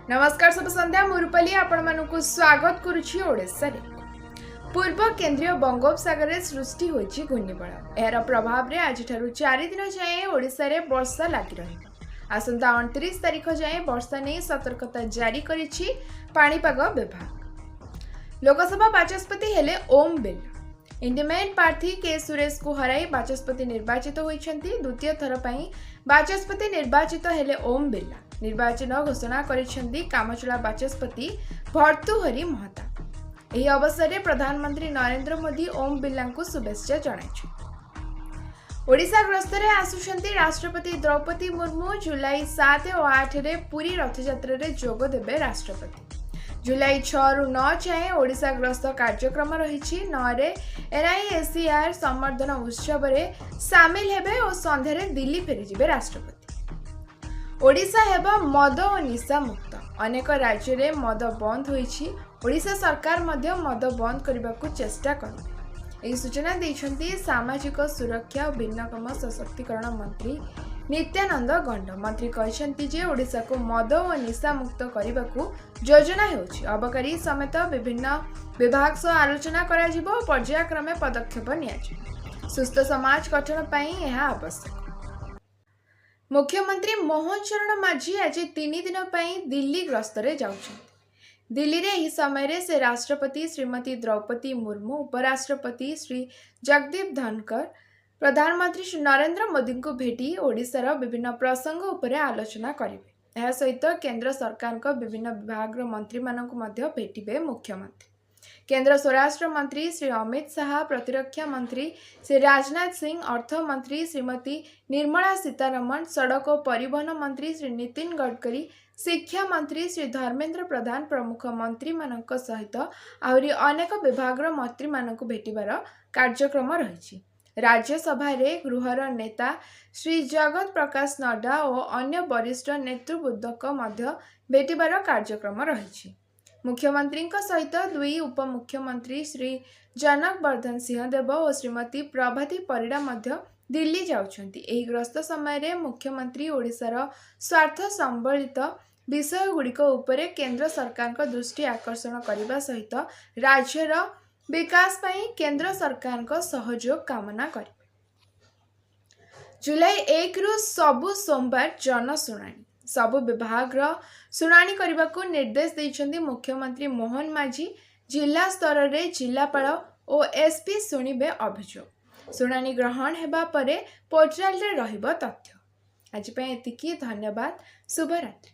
नमस्कार शुभ संध्या मुरुपली आपण मानकु स्वागत करुछि ओडिसा रे। पूर्व केंद्रीय बंगोपसागर रे सृष्टि होइछि घूर्णिबलय। एहर प्रभाव रे आज ठारु 4 दिन जाए ओडिसा रे वर्षा लागि रहिबो। आसंता 29 तारिख जाए वर्षा नै सतर्कता जारी करिछि पाणीपाग विभाग। लोकसभा बाचस्पति हेले ओम बिरला। इंडिपेंडेंट प्रार्थी के सुरेश को हराई बाचस्पति निर्वाचित होइछन्ति। द्वितीय थर पई बाचस्पति निर्वाचित हेले ओम बिरला। निर्वाचन घोषणा करिसेंती कामचला बाचस्पति भर्तृहरि महताब। एही अवसर में प्रधानमंत्री नरेंद्र मोदी ओम बिरला को शुभेच्छा जणाइछन्। ओडिशा गस्तरे आसुछन्ती राष्ट्रपति द्रौपदी मुर्मू। जुलाई 7 और 8 रे पुरी रथयात्रा रे जोग देबे राष्ट्रपति। जुलाई 6 रु 9 जाए ओडिशा ग्रस्त कार्यक्रम रही। 9 रे NISER संवर्धन उत्सव रे सामिल हेबे और संध्यारे दिल्ली फेरी जिबे राष्ट्रपति। ओडिशा हेबा मद और निशा मुक्त। अनेक राज्य रे मद बंद होईछि। ओडिशा सरकार मध्य मद बंद करबाकू चेष्टा करिबे। एही सूचना दैछन्ती सामाजिक सुरक्षा और भिन्नक्षम सशक्तिकरण मंत्री नित्यानंद गंड। मंत्री कहछन्ती जे ओडिशा को मद और निशा मुक्त करबाकू योजना हेउछि। अबकारी समेत विभिन्न विभाग सह आलोचना करा जिवो। पर्यायक्रमे पदक्षेप नियाजिवो। सुस्थ समाज गठन पई एहा आवश्यक। मुख्यमंत्री मोहन चरण माझी आज 3 दिन पई दिल्ली गस्तरे जाउछन्ति। दिल्ली रे एही समय रे से राष्ट्रपति श्रीमती द्रौपदी मुर्मू, उपराष्ट्रपति श्री जगदीप धनखड़, प्रधानमंत्री श्री नरेंद्र मोदी को भेटी ओडिशार विभिन्न प्रसंग उपरे आलोचना करिवे। एहा सहित केंद्र सरकार को विभिन्न विभाग मंत्री मानकु मध्य भेटिबे मुख्यमंत्री। केंद्र स्वराष्ट्र मंत्री श्री अमित शाह, प्रतिरक्षा मंत्री श्री राजनाथ सिंह, अर्थ मंत्री श्रीमती निर्मला सीतारमण, सड़क और परिवहन मंत्री श्री नितिन गडकरी, शिक्षा मंत्री श्री धर्मेंद्र प्रधान प्रमुख मंत्री मानक सहित आहुरी अनेक विभाग मंत्री मानक भेटिबार कार्यक्रम रही। राज्यसभा रे गृहर नेता श्री जगत प्रकाश नड्डा और अन्य वरिष्ठ नेतृवृंदक मध्य भेटिबार कार्यक्रम रही। मुख्यमंत्री सहित 2 उपमुख्यमंत्री श्री जनक वर्धन सिंहदेव और श्रीमती प्रभाती परिडा मध्य दिल्ली जाउछन्ति। एही ग्रस्त समय रे मुख्यमंत्री ओडिशार स्वार्थ संबलित विषय गुड़िक उपरे केंद्र सरकार का दृष्टि आकर्षण करने सहित राज्यर विकास पई केंद्र सरकार का सहयोग कामना करें। जुलाई 1 रु सबु सोमवार जनशुणाणी सबु विभाग शुणाणी करने को निर्देश देइछन्ति मुख्यमंत्री मोहन माझी। जिला स्तर रे जिलापाल और SP शुणिबे अभियोग। शुणाणी ग्रहण हेबा परे पोर्टाल रे रहिबो तथ्य। आज पे एतिकी। धन्यवाद। शुभरात्रि।